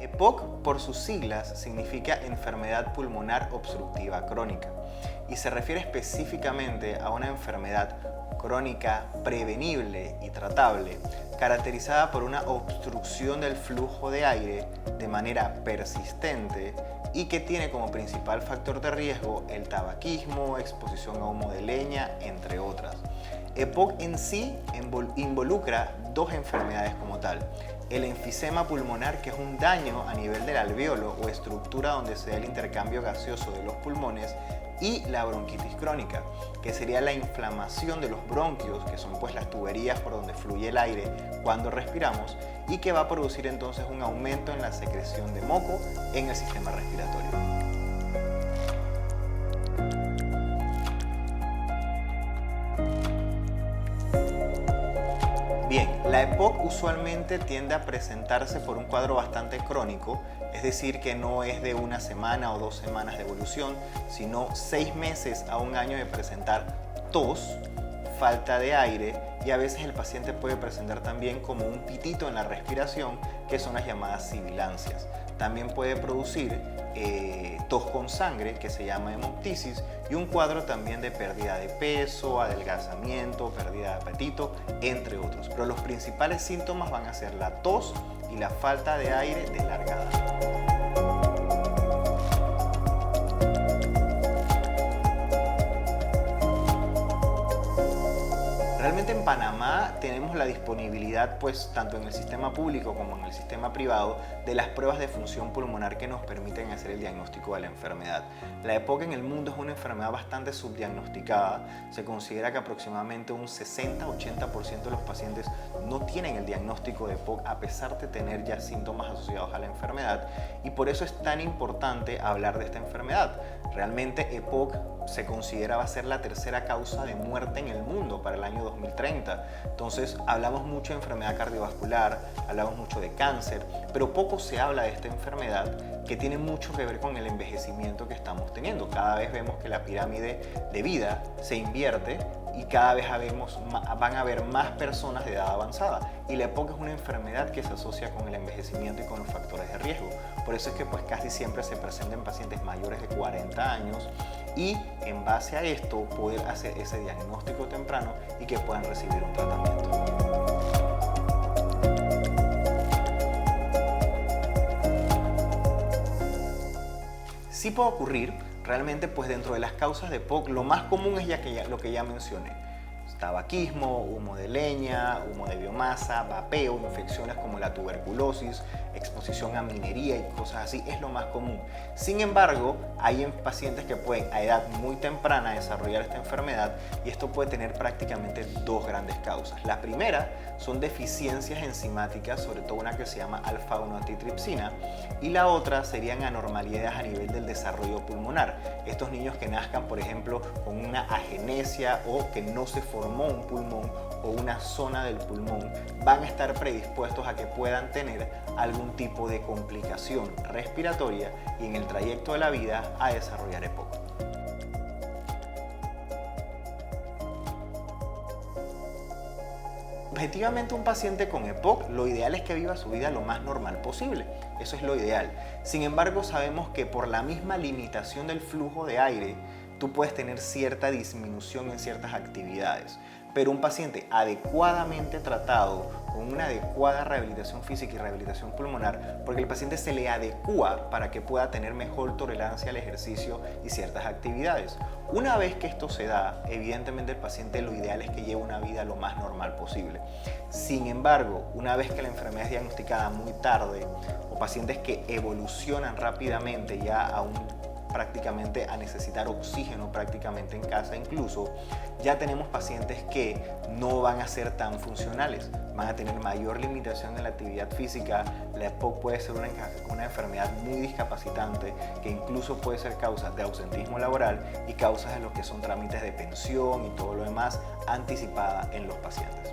EPOC, por sus siglas, significa enfermedad pulmonar obstructiva crónica y se refiere específicamente a una enfermedad crónica prevenible y tratable, caracterizada por una obstrucción del flujo de aire de manera persistente y que tiene como principal factor de riesgo el tabaquismo, exposición a humo de leña, entre otras. EPOC en sí involucra dos enfermedades como tal: el enfisema pulmonar, que es un daño a nivel del alvéolo o estructura donde se da el intercambio gaseoso de los pulmones, y la bronquitis crónica, que sería la inflamación de los bronquios, que son pues las tuberías por donde fluye el aire cuando respiramos, y que va a producir entonces un aumento en la secreción de moco en el sistema respiratorio. Bien, la EPOC usualmente tiende a presentarse por un cuadro bastante crónico, es decir, que no es de una semana o 2 semanas de evolución, sino 6 meses a un año de presentar tos, falta de aire, y a veces el paciente puede presentar también como un pitito en la respiración, que son las llamadas sibilancias. También puede producir tos con sangre, que se llama hemoptisis, y un cuadro también de pérdida de peso, adelgazamiento, pérdida de apetito, entre otros. Pero los principales síntomas van a ser la tos y la falta de aire de larga data. Realmente en Panamá tenemos la disponibilidad, pues tanto en el sistema público como en el sistema privado, de las pruebas de función pulmonar que nos permiten hacer el diagnóstico de la enfermedad. La EPOC en el mundo es una enfermedad bastante subdiagnosticada. Se considera que aproximadamente un 60-80% de los pacientes no tienen el diagnóstico de EPOC a pesar de tener ya síntomas asociados a la enfermedad, y por eso es tan importante hablar de esta enfermedad. Realmente EPOC se considera va a ser la tercera causa de muerte en el mundo para el año 2030. Entonces hablamos mucho de enfermedad cardiovascular, hablamos mucho de cáncer, pero poco se habla de esta enfermedad que tiene mucho que ver con el envejecimiento que estamos teniendo. Cada vez vemos que la pirámide de vida se invierte y cada vez van a haber más personas de edad avanzada, y la EPOC es una enfermedad que se asocia con el envejecimiento y con los factores de riesgo. Por eso es que pues casi siempre se presenta en pacientes mayores de 40 años, y en base a esto poder hacer ese diagnóstico temprano y que puedan recibir un tratamiento. Sí puede ocurrir. Realmente, pues dentro de las causas de EPOC, lo más común es lo que ya mencioné: tabaquismo, humo de leña, humo de biomasa, vapeo, infecciones como la tuberculosis, exposición a minería y cosas así, es lo más común. Sin embargo, hay pacientes que pueden a edad muy temprana desarrollar esta enfermedad, y esto puede tener prácticamente dos grandes causas. La primera son deficiencias enzimáticas, sobre todo una que se llama alfa-1-antitripsina, y la otra serían anormalidades a nivel del desarrollo pulmonar. Estos niños que nazcan, por ejemplo, con una agenesia o que no se formó un pulmón o una zona del pulmón, van a estar predispuestos a que puedan tener algún tipo de complicación respiratoria y en el trayecto de la vida a desarrollar EPOC. Objetivamente, un paciente con EPOC, lo ideal es que viva su vida lo más normal posible. Eso es lo ideal. Sin embargo, sabemos que por la misma limitación del flujo de aire, tú puedes tener cierta disminución en ciertas actividades. Pero un paciente adecuadamente tratado, con una adecuada rehabilitación física y rehabilitación pulmonar, porque el paciente se le adecúa para que pueda tener mejor tolerancia al ejercicio y ciertas actividades. Una vez que esto se da, evidentemente el paciente lo ideal es que lleve una vida lo más normal posible. Sin embargo, una vez que la enfermedad es diagnosticada muy tarde, o pacientes que evolucionan rápidamente ya prácticamente a necesitar oxígeno prácticamente en casa incluso, ya tenemos pacientes que no van a ser tan funcionales, van a tener mayor limitación en la actividad física. La EPOC puede ser una enfermedad muy discapacitante que incluso puede ser causa de ausentismo laboral y causas de lo que son trámites de pensión y todo lo demás anticipada en los pacientes.